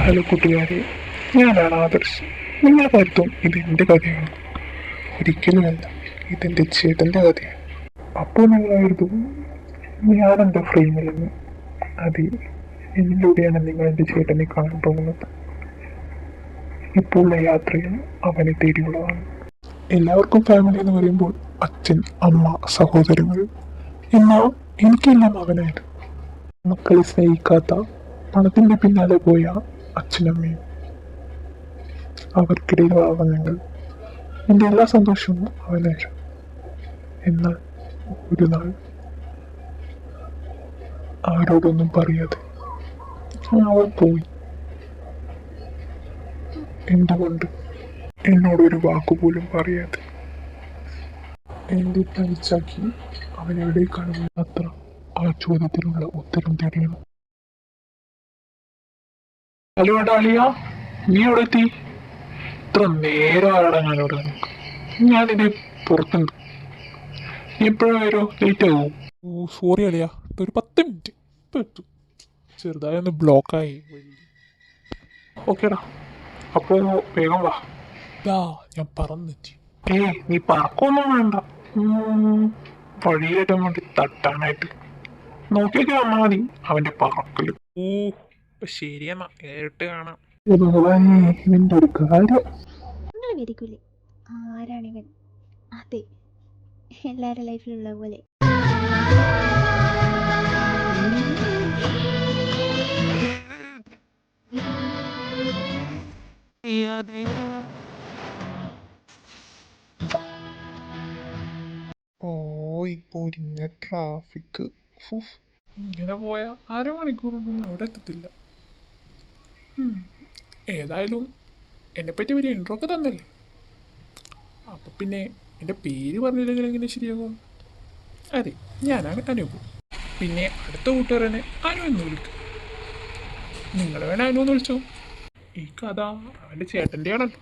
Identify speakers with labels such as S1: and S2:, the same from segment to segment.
S1: Hello കൂട്ടുകാരെ, ഞാനാണ് ആദർശ്. നിങ്ങൾ കരുതും ഇതെൻ്റെ കഥയാണ്. ഒരിക്കലുമല്ല, ഇതെൻ്റെ ചേട്ടൻ്റെ കഥയാണ്. അപ്പോൾ നിങ്ങൾ കരുതും ഞാനെൻ്റെ ഫ്രെയിമിലെന്ന്. അതെ, എന്നിലൂടെയാണ് നിങ്ങൾ എൻ്റെ ചേട്ടനെ കാണാൻ പോകുന്നത്. ഇപ്പോഴുള്ള യാത്രയിൽ അവനെ തേടിയുള്ളതാണ്. എല്ലാവർക്കും ഫാമിലി എന്ന് പറയുമ്പോൾ അച്ഛൻ, അമ്മ, സഹോദരങ്ങൾ. എന്നാൽ എനിക്കെല്ലാം അവനായിരുന്നു. മക്കളെ സ്നേഹിക്കാത്ത, പണത്തിൻ്റെ പിന്നാലെ പോയ അച്ഛനമ്മയും. അവർക്കിടയിൽ വളർന്ന ഞങ്ങൾ. എൻ്റെ എല്ലാ സന്തോഷവും അവനായിരുന്നു. എന്നാൽ ഒരു നാൾ ആരോടൊന്നും പറയാതെ അവൻ പോയി. എന്തുകൊണ്ട് എന്നോടൊരു വാക്കുപോലും പറയാതെ എന്റെ തനിച്ചാക്കി അവൻ എവിടേക്കാണ് അത്ര ആ ചോദ്യത്തിനുള്ള ഉത്തരം തേടിയാണ്. ഹലോ ഡാലിയ, നീ എവിടെ എത്തി? ഇത്ര നേരമാണ് ഞാനിവിടെ. ഞാനിത് പുറത്തുണ്ട്. നീ എപ്പോഴും വരോ? ലേറ്റ് ആവും? ഓ സോറി അളിയ, ഒരു 10 മിനിറ്റ് ഇപ്പം എത്തും. ചെറുതായി ഒന്ന് ബ്ലോക്കായി. ഓക്കേടാ, അപ്പോൾ വേഗം വാ. ഞാൻ പറന്നെത്തി. നീ പറക്കൊന്നും വേണ്ട. വഴിയിലിടാൻ വേണ്ടി തട്ടാനായിട്ട് നോക്കിയൊക്കെ വന്നാൽ മതി അവന്റെ പറക്കല്. ഓ ശരിയെന്നാ, നേരിട്ട് കാണാം. നിന്റെ ഒരു കാര്യം
S2: നിങ്ങൾ വിധിക്കൂലേ ആരാണിവൻ? അതെ, എല്ലാവരുടെ ലൈഫിലുള്ള പോലെ.
S1: ഓ ഇപ്പോൾ ഇങ്ങനെ ട്രാഫിക്. ഇങ്ങനെ പോയാ അരമണിക്കൂർ കൊണ്ടൊന്നും അവിടെ എത്തത്തില്ല. ഏതായാലും എന്നെപ്പറ്റി വലിയ ഇൻട്രോ ഒക്കെ തന്നല്ലേ, അപ്പൊ പിന്നെ എൻ്റെ പേര് പറഞ്ഞില്ലെങ്കിൽ എങ്ങനെ ശരിയാകും? അതെ, ഞാനാണ് അനൂപ്. പിന്നെ അടുത്ത കൂട്ടുകാരനെ അനു എന്ന് വിളിക്കും. നിങ്ങൾ വേണേ അനു എന്ന് വിളിച്ചോ. ഈ കഥ അവൻ്റെ ചേട്ടൻ്റെ ആണല്ലോ.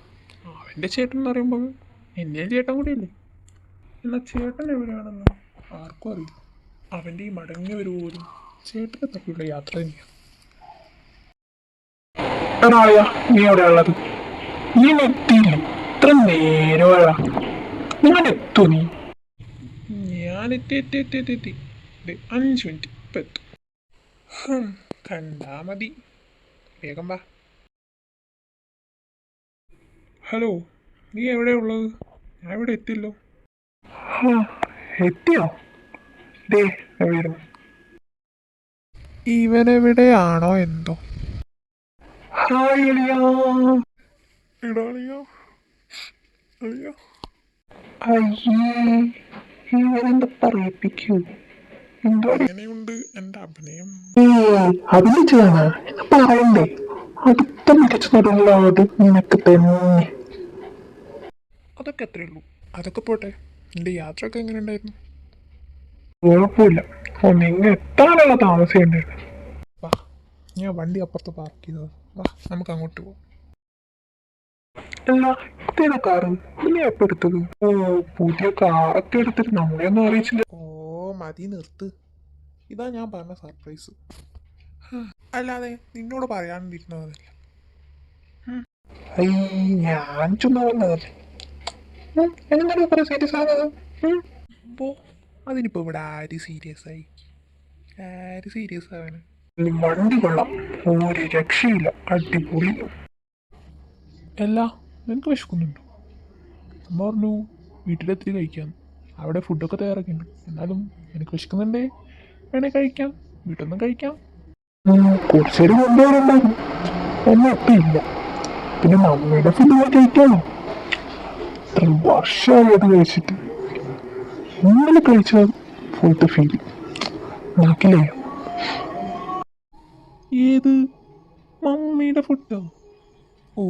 S1: അവൻ്റെ ചേട്ടൻ എന്ന് പറയുമ്പോൾ എന്നെയും ചേട്ടൻ കൂടിയല്ലേ. എന്നാൽ ചേട്ടൻ എവിടെയാണെന്ന് ആർക്കും അറിയില്ല. അവൻ്റെ ഈ മടങ്ങി വരുപോലും ചേട്ടനെ തപ്പിയുള്ള യാത്ര തന്നെയാണ്. നീ എവിടെ ഉള്ളത്? നീ എത്തിയില്ലേ? ഇത്ര നേരമാ. നിങ്ങൾ എത്തു നീ? ഞാൻ എത്തി എത്തി എത്തി എത്തി എത്തി 5 മിനിറ്റ് ഇപ്പം എത്തും. കണ്ടാ മതി, വേഗം വാ. ഹലോ, നീ എവിടെയാ ഉള്ളത്? ഞാൻ ഇവിടെ എത്തില്ലോ. എത്തിയോ? ഇവനെവിടെയാണോ എന്തോ. ഹായ് അളിയാ. ഇവരെന്താ പറയിപ്പിക്കൂ? എങ്ങനെയുണ്ട് എൻ്റെ അഭിനയം? അഭിനയിച്ചതാണ് പറയണ്ടേ. അടുത്ത മികച്ച നടനുള്ളത് നിനക്ക് തന്നെ. അതൊക്കെ അത്രേ ഉള്ളൂ. അതൊക്കെ പോട്ടെ, എൻ്റെ യാത്രയൊക്കെ എങ്ങനെ ഉണ്ടായിരുന്നു? കുഴപ്പമില്ല. നിങ്ങൾ എത്താനുള്ള താമസം ഉണ്ടായിരുന്നു. വാ, ഞാൻ വണ്ടി അപ്പുറത്ത് പാർക്ക് ചെയ്തത്. വാ, നമുക്ക് അങ്ങോട്ട് പോവാം. അല്ല, ഇതേതാ കാറ്? നീ എപ്പോ എടുത്തത്? ഓ, പുതിയ കാറൊക്കെ എടുത്തിട്ട് നമ്മളെ ഒന്നും അറിയിച്ചില്ല. ഓ മതി, നിർത്ത്. ഇതാ ഞാൻ പറഞ്ഞ സർപ്രൈസ്. അല്ലാതെ നിന്നോട് പറയാണ്ടിരുന്നതല്ല. ഞാൻ ചുമ്മാ വന്നതല്ലേ. എന്താണ് ഇത്ര സീരിയസ് ആണത്? അപ്പോ അതിനിപ്പോ ഇവിടെ ആര് സീരിയസ് ആയി? ആര് സീരിയസ് ആവാന്? വണ്ടി കൊള്ളാം, ഒരു രക്ഷയില്ല, അടിപൊളി. അല്ല, നിനക്ക് വിശക്കുന്നുണ്ടോ? അമ്മ പറഞ്ഞു വീട്ടിലെത്തി കഴിക്കാം. അവിടെ ഫുഡൊക്കെ തയ്യാറാക്കിയിട്ടുണ്ട്. എന്നാലും എനിക്ക് വിശക്കുന്നുണ്ടേ, വേണേ കഴിക്കാം, വീട്ടിൽ നിന്നും കഴിക്കാം. കുറച്ചേരം കൊണ്ടുവരുണ്ടായിരുന്നു, ഒന്നും ഇപ്പം ഇല്ല. പിന്നെ മമ്മിയുടെ ഫുഡ് കഴിക്കാമോ? ഇത്ര വർഷമായി അത് കഴിച്ചിട്ട്. ഇന്നലെ കഴിച്ചാൽ പോലത്തെ ഫീൽ നാക്കില്ലേ. ഏത് മമ്മിയുടെ ഫുഡോ? ഓ,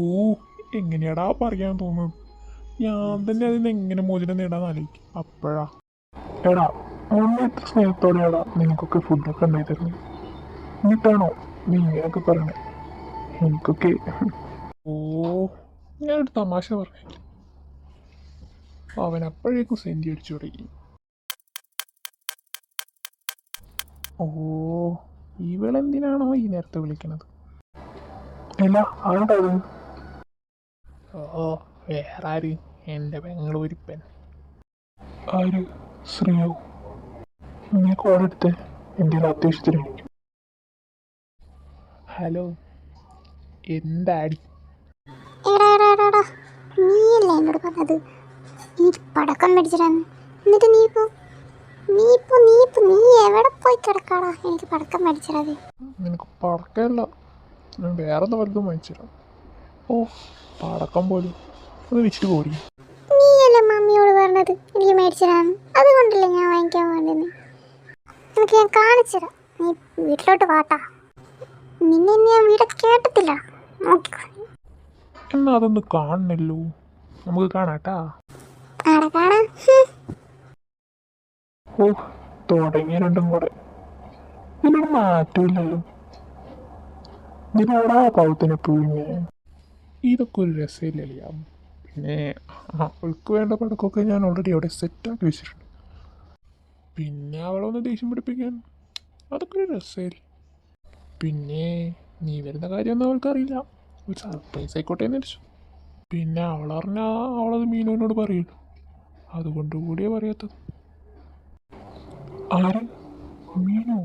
S1: എങ്ങനെയാടാ പറയാൻ തോന്നുന്നത്? ഞാൻ തന്നെ അതിന് എങ്ങനെ മോചനം നേടാൻ ആലോചിക്കും. അപ്പോഴാ എടാ, മമ്മി എത്ര സ്നേഹത്തോടെയാടാ നിനക്കൊക്കെ ഫുഡൊക്കെ ഉണ്ടായി തരുന്നത്. എന്നിട്ടാണോ നീ ഇങ്ങനെയൊക്കെ പറയണേ? എനിക്കൊക്കെ ഓ, ഞാനൊരു തമാശ പറഞ്ഞു. അവൻ അപ്പോഴേക്കും സെൻറ്റി അടിച്ചു തുടങ്ങി. ഓ, ഇവളെന്തിനാണോ ഈ നേരത്തെ വിളിക്കണത്? ഇല്ല, ആരുണ്ടത്? ഓ, വേറെ ആര്? എൻ്റെ ബാംഗ്ലൂരിപ്പൻ. ആര്? ശ്രീയോ? നീ കോൾ എടുത്തേ, എൻ്റെ അത്യാവശ്യത്തിന്. ഹലോ, എന്താടി?
S2: എടാ എടാ എടാ എടാ, നീയല്ലേ എന്നോട് പറഞ്ഞത് എനിക്ക് പടക്കം മേടിച്ചിട്ടാന്ന്? എന്നിട്ട് നീ എവിടെ പോയി കിടക്കാടാ? എനിക്ക് പടക്കം മേടിച്ചിടാതെ.
S1: നിനക്ക് പടക്കമല്ല, ഞാൻ വേറൊന്ന് വലുതും വാങ്ങിച്ചിടാം. ഓ, പടക്കം പോലും ഒന്ന് വെച്ചിട്ട് പോടി.
S2: നീയല്ലേ മമ്മിയോട് പറഞ്ഞത് എനിക്ക് മേടിച്ചിടാന്ന്? അതുകൊണ്ടല്ലേ ഞാൻ വാങ്ങിക്കാൻ വേണ്ടത്. എനിക്ക് ഞാൻ കാണിച്ചുതരാം, നീ വീട്ടിലോട്ട് വാട്ടാ. നിന്നെ ഇനി ഞാൻ വീട് കേട്ടത്തില്ല, നോക്കിക്കോ.
S1: എന്നാ അതൊന്ന് കാണണല്ലോ, നമുക്ക് കാണാട്ടാ.
S2: ആടെ കാണാം.
S1: ഓ, തുടങ്ങിയ രണ്ടും കൂടെ ഇതിനൊരു മാറ്റമില്ലല്ലോ. ഇതിനോടാ പാവത്തിനെ പുഴുങ്ങി. ഇതൊക്കെ ഒരു രസമില്ലല്ലേ. പിന്നെ അവൾക്ക് വേണ്ട പടക്കമൊക്കെ ഞാൻ ഓൾറെഡി അവിടെ സെറ്റാക്കി വെച്ചിട്ടുണ്ട്. പിന്നെ അവളൊന്ന് ദേഷ്യം പിടിപ്പിക്കാൻ അതൊക്കെ ഒരു രസമില്ല. പിന്നെ നീ വരുന്ന കാര്യമൊന്നും അവൾക്കറിയില്ല, ഒരു സർപ്രൈസ് ആയിക്കോട്ടെ എന്ന് വെച്ചു. പിന്നെ അവളറിഞ്ഞാൽ അവളത് മീനുവിനോട് പറയുള്ളൂ, അതുകൊണ്ട് കൂടിയേ പറയാത്തത്. ആര്? മീനു?